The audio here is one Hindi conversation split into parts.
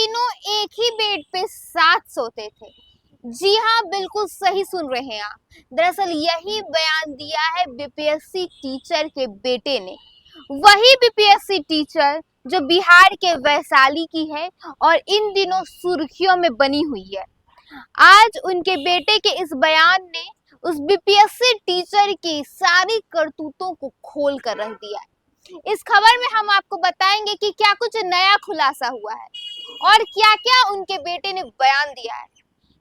तीनों एक ही बेड पे साथ सोते थे। जी हाँ, बिल्कुल सही सुन रहे हैं आप। दरअसल यही बयान दिया है बीपीएससी टीचर के बेटे ने। वही बीपीएससी टीचर जो बिहार के वैशाली की है और इन दिनों सुर्खियों में बनी हुई है। आज उनके बेटे के इस बयान ने उस बीपीएससी टीचर की सारी करतूतों को खोल कर रख दिया है। इस खबर में हम आपको बताएंगे कि क्या कुछ नया खुलासा हुआ है और क्या क्या उनके बेटे ने बयान दिया है।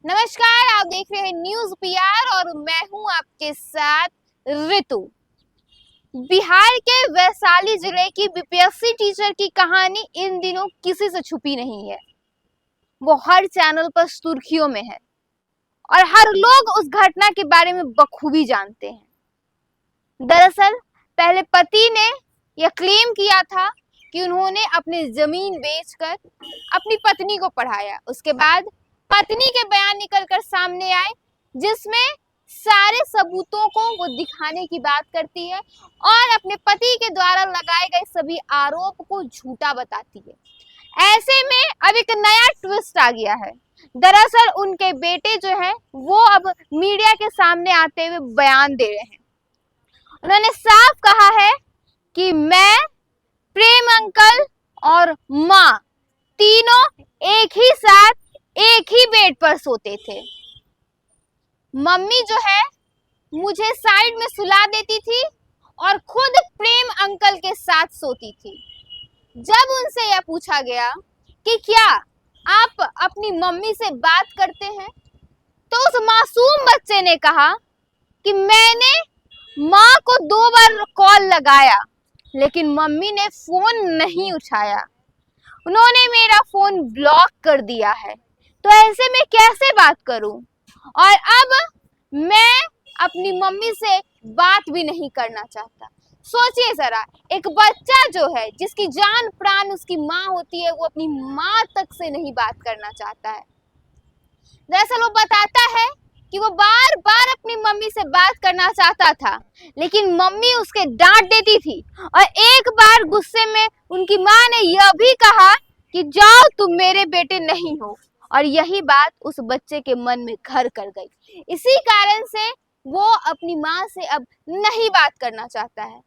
नमस्कार, आप देख रहे हैं न्यूज पीआर और मैं हूं आपके साथ ऋतु। बिहार के वैशाली जिले की बीपीएससी टीचर की कहानी इन दिनों किसी से छुपी नहीं है। वो हर चैनल पर सुर्खियों में है और हर लोग उस घटना के बारे में बखूबी जानते हैं। दरअसल पहले पति ने यह क्लेम किया था कि उन्होंने अपनी जमीन बेचकर अपनी पत्नी को पढ़ाया। उसके बाद पत्नी के बयान निकलकर सामने आए जिसमें सारे सबूतों को वो दिखाने की बात करती है और अपने पति के द्वारा लगाए गए सभी आरोप को झूठा बताती है। ऐसे में अब एक नया ट्विस्ट आ गया है। दरअसल उनके बेटे जो है वो अब मीडिया के सामने आते हुए बयान दे रहे हैं। उन्होंने साफ कहा है कि मैं, प्रेम अंकल और माँ तीनों एक ही साथ एक ही बेड पर सोते थे। मम्मी जो है मुझे साइड में सुला देती थी और खुद प्रेम अंकल के साथ सोती थी। जब उनसे यह पूछा गया कि क्या आप अपनी मम्मी से बात करते हैं, तो उस मासूम बच्चे ने कहा कि मैंने माँ को 2 बार कॉल लगाया लेकिन मम्मी ने फोन नहीं उठाया। उन्होंने मेरा फोन ब्लॉक कर दिया है, तो ऐसे में कैसे बात करूं? और अब मैं अपनी मम्मी से बात भी नहीं करना चाहता। सोचिए जरा, एक बच्चा जो है जिसकी जान प्राण उसकी माँ होती है, वो अपनी माँ तक से नहीं बात करना चाहता है। दरअसल वो बताता है कि वो बार बार अपनी मम्मी से बात करना चाहता था लेकिन मम्मी उसके डांट देती थी और एक बार गुस्से में उनकी माँ ने यह भी कहा कि जाओ तुम मेरे बेटे नहीं हो, और यही बात उस बच्चे के मन में घर कर गई। इसी कारण से वो अपनी माँ से अब नहीं बात करना चाहता है।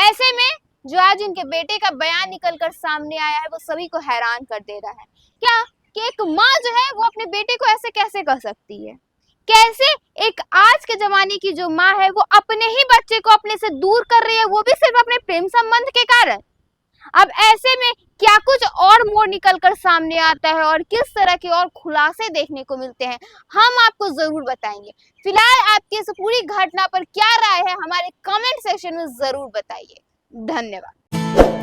ऐसे में जो आज उनके बेटे का बयान निकलकर सामने आया है वो सभी को हैरान कर दे रहा है। क्या कि एक माँ जो है वो अपने बेटे को ऐसे कैसे कर सकती है? कैसे एक आज के जमाने की जो माँ है वो अपने ही बच्चे को अपने से दूर कर रही है, वो भी सिर्फ अपने प्रेम संबंध के कारण। अब ऐसे में क्या कुछ और मोड़ निकलकर सामने आता है और किस तरह के और खुलासे देखने को मिलते हैं, हम आपको जरूर बताएंगे। फिलहाल आपकी इस पूरी घटना पर क्या राय है, हमारे कमेंट सेक्शन में जरूर बताइए। धन्यवाद।